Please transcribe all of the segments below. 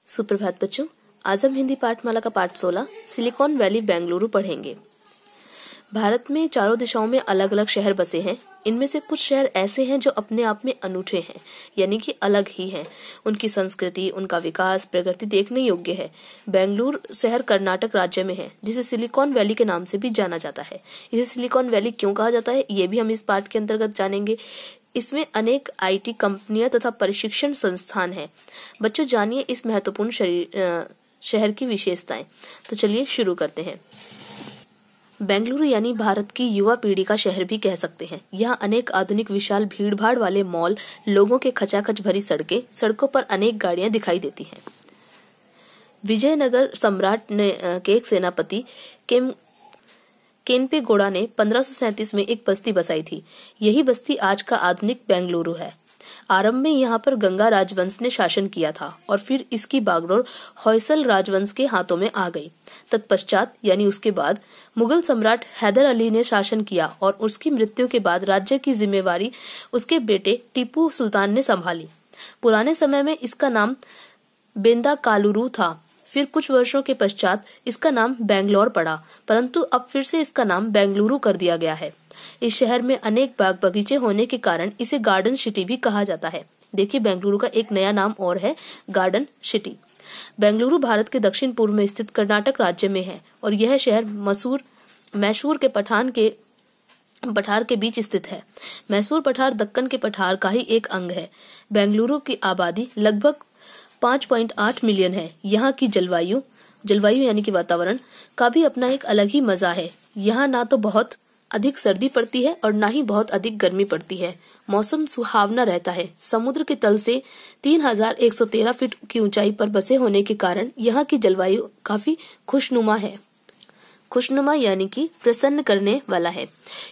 सुप्रभात बच्चों, आज हम हिंदी पाठमाला का पाठ 16 सिलिकॉन वैली बेंगलुरु पढ़ेंगे। भारत में चारों दिशाओं में अलग अलग शहर बसे हैं। इनमें से कुछ शहर ऐसे हैं जो अपने आप में अनूठे हैं, यानी कि अलग ही हैं। उनकी संस्कृति, उनका विकास, प्रगति देखने योग्य है। बेंगलुरु शहर कर्नाटक राज्य में है, जिसे सिलिकॉन वैली के नाम से भी जाना जाता है। इसे सिलिकॉन वैली क्यों कहा जाता है, ये भी हम इस पाठ के अंतर्गत जानेंगे। इसमें अनेक आईटी कंपनियां तथा प्रशिक्षण संस्थान हैं। बच्चों, जानिए इस महत्वपूर्ण शहर की विशेषताएं। तो चलिए शुरू करते हैं। बेंगलुरु यानी भारत की युवा पीढ़ी का शहर भी कह सकते हैं। यहाँ अनेक आधुनिक विशाल भीड़-भाड़ वाले मॉल, लोगों के खचाखच भरी सड़कें, सड़कों पर अनेक गाड़ियां दिखाई देती हैं। विजयनगर सम्राट के एक सेनापति केम्पेगौड़ा ने 1537 में एक बस्ती बसाई थी। यही बस्ती आज का आधुनिक बेंगलुरु है। आरंभ में यहाँ पर गंगा राजवंश ने शासन किया था और फिर इसकी बागडोर होयसल राजवंश के हाथों में आ गई। तत्पश्चात यानी उसके बाद मुगल सम्राट हैदर अली ने शासन किया और उसकी मृत्यु के बाद राज्य की जिम्मेवारी उसके बेटे टीपू सुल्तान ने संभाली। पुराने समय में इसका नाम बेंदाकालुरु था। फिर कुछ वर्षों के पश्चात इसका नाम बेंगलौर पड़ा, परंतु अब फिर से इसका नाम बेंगलुरु कर दिया गया है। इस शहर में अनेक बाग बगीचे होने के कारण इसे गार्डन सिटी भी कहा जाता है। देखिए, बेंगलुरु का एक नया नाम और है, गार्डन सिटी। बेंगलुरु भारत के दक्षिण पूर्व में स्थित कर्नाटक राज्य में है और यह शहर मैसूर के पठार के बीच स्थित है। मैसूर पठार दक्कन के पठार का ही एक अंग है। बेंगलुरु की आबादी लगभग 5.8 मिलियन है। यहाँ की जलवायु यानी कि वातावरण का भी अपना एक अलग ही मजा है। यहाँ ना तो बहुत अधिक सर्दी पड़ती है और ना ही बहुत अधिक गर्मी पड़ती है। मौसम सुहावना रहता है। समुद्र के तल से 3113 फीट की ऊंचाई पर बसे होने के कारण यहाँ की जलवायु काफी खुशनुमा है। खुशनुमा यानी कि प्रसन्न करने वाला है।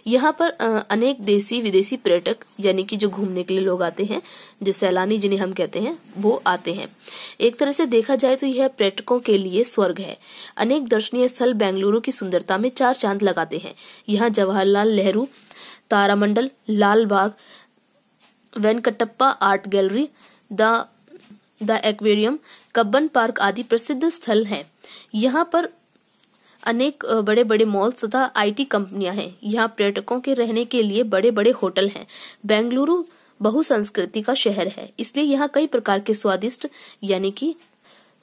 यहाँ पर अनेक देसी विदेशी पर्यटक यानी कि जो घूमने के लिए लोग आते हैं, जो सैलानी जिन्हें हम कहते हैं, वो आते हैं। एक तरह से देखा जाए तो यह पर्यटकों के लिए स्वर्ग है। अनेक दर्शनीय स्थल बेंगलुरु की सुंदरता में चार चांद लगाते हैं। यहाँ जवाहरलाल नेहरू तारामंडल, Lal Bagh, Venkatappa Art Gallery, the aquarium, Cubbon Park आदि प्रसिद्ध स्थल हैं। यहाँ पर अनेक बड़े बड़े मॉल तथा आईटी कंपनियां हैं। यहाँ पर्यटकों के रहने के लिए बड़े बड़े होटल हैं। बेंगलुरु बहुसंस्कृति का शहर है, इसलिए यहाँ कई प्रकार के स्वादिष्ट यानी कि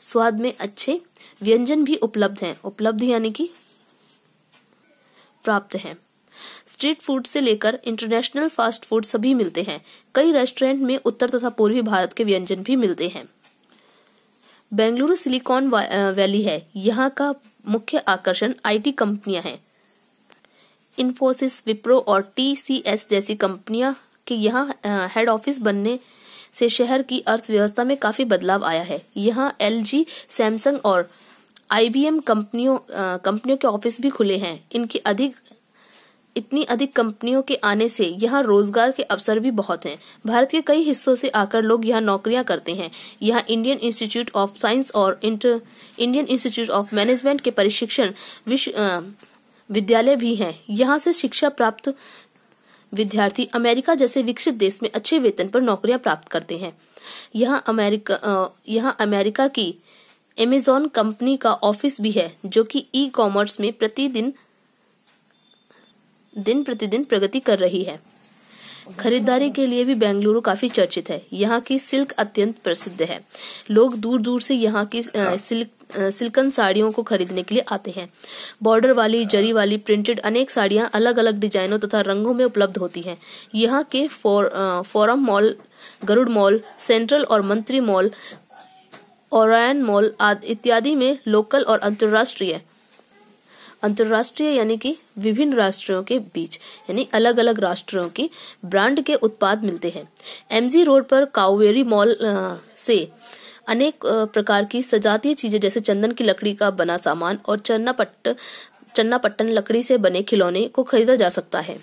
स्वाद में अच्छे व्यंजन भी उपलब्ध हैं। उपलब्ध यानी कि प्राप्त हैं। स्ट्रीट फूड से लेकर इंटरनेशनल फास्ट फूड सभी मिलते हैं। कई रेस्टोरेंट में उत्तर तथा पूर्वी भारत के व्यंजन भी मिलते हैं। बेंगलुरु सिलिकॉन वैली है। यहाँ का मुख्य आकर्षण आईटी कंपनियां हैं। इन्फोसिस, विप्रो और टीसीएस जैसी कंपनियां के यहाँ हेड ऑफिस बनने से शहर की अर्थव्यवस्था में काफी बदलाव आया है। यहाँ एलजी, सैमसंग और आईबीएम कंपनियों के ऑफिस भी खुले हैं। इतनी अधिक कंपनियों के आने से यहाँ रोजगार के अवसर भी बहुत हैं। भारत के कई हिस्सों से आकर लोग यहाँ नौकरियां करते हैं। यहाँ इंडियन इंस्टीट्यूट ऑफ साइंस और इंडियन इंस्टीट्यूट ऑफ मैनेजमेंट के प्रशिक्षण विद्यालय भी हैं। यहाँ से शिक्षा प्राप्त विद्यार्थी अमेरिका जैसे विकसित देश में अच्छे वेतन पर नौकरियां प्राप्त करते हैं। यहाँ अमेरिका की अमेज़न कंपनी का ऑफिस भी है, जो कि ई कॉमर्स में दिन प्रतिदिन प्रगति कर रही है। खरीदारी के लिए भी बेंगलुरु काफी चर्चित है। यहाँ की सिल्क अत्यंत प्रसिद्ध है। लोग दूर दूर से यहाँ की सिल्कन साड़ियों को खरीदने के लिए आते हैं। बॉर्डर वाली, जरी वाली, प्रिंटेड अनेक साड़ियां अलग अलग डिजाइनों तथा रंगों में उपलब्ध होती हैं। यहाँ के forum mall, Garuda mall, central और मंत्री मॉल, ओरायन मॉल इत्यादि में लोकल और अंतर्राष्ट्रीय यानी कि विभिन्न राष्ट्रों के बीच यानी अलग अलग राष्ट्रों की ब्रांड के उत्पाद मिलते हैं। एमजी रोड पर कावेरी मॉल से अनेक प्रकार की सजातीय चीजें जैसे चंदन की लकड़ी का बना सामान और चन्नापट्टन लकड़ी से बने खिलौने को खरीदा जा सकता है।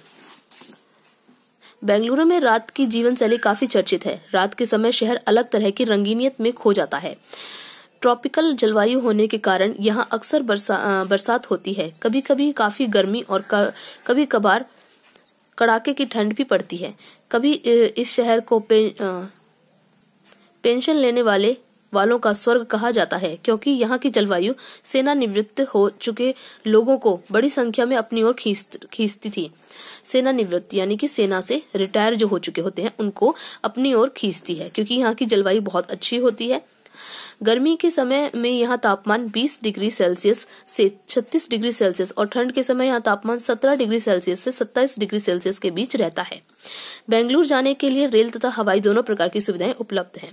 बेंगलुरु में रात की जीवन शैली काफी चर्चित है। रात के समय शहर अलग तरह की रंगीनियत में खो जाता है। ट्रॉपिकल जलवायु होने के कारण यहाँ अक्सर बरसात होती है। कभी कभी काफी गर्मी और कभी कभार कड़ाके की ठंड भी पड़ती है। कभी इस शहर को पेंशन लेने वाले वालों का स्वर्ग कहा जाता है, क्योंकि यहाँ की जलवायु सेनानिवृत्त हो चुके लोगों को बड़ी संख्या में अपनी ओर खींचती थी। सेनानिवृत्त यानी कि सेना से रिटायर जो हो चुके होते हैं उनको अपनी ओर खींचती है, क्योंकि यहाँ की जलवायु बहुत अच्छी होती है। गर्मी के समय में यहाँ तापमान 20 डिग्री सेल्सियस से 36 डिग्री सेल्सियस और ठंड के समय यहाँ तापमान 17 डिग्री सेल्सियस से 27 डिग्री सेल्सियस के बीच रहता है। बेंगलुरु जाने के लिए रेल तथा हवाई दोनों प्रकार की सुविधाएं उपलब्ध हैं।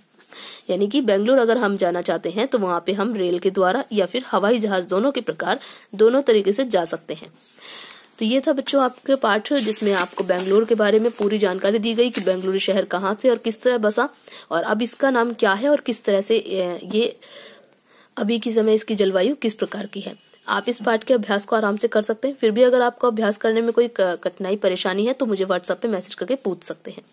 यानी कि बेंगलुरु अगर हम जाना चाहते हैं तो वहां पे हम रेल के द्वारा या फिर हवाई जहाज दोनों तरीके से जा सकते हैं। तो ये था बच्चों आपके पाठ, जिसमें आपको बेंगलुरु के बारे में पूरी जानकारी दी गई कि बेंगलुरु शहर कहाँ से और किस तरह बसा और अब इसका नाम क्या है और किस तरह से ये अभी के समय इसकी जलवायु किस प्रकार की है। आप इस पाठ के अभ्यास को आराम से कर सकते हैं। फिर भी अगर आपको अभ्यास करने में कोई कठिनाई परेशानी है तो मुझे व्हाट्सएप पे मैसेज करके पूछ सकते हैं।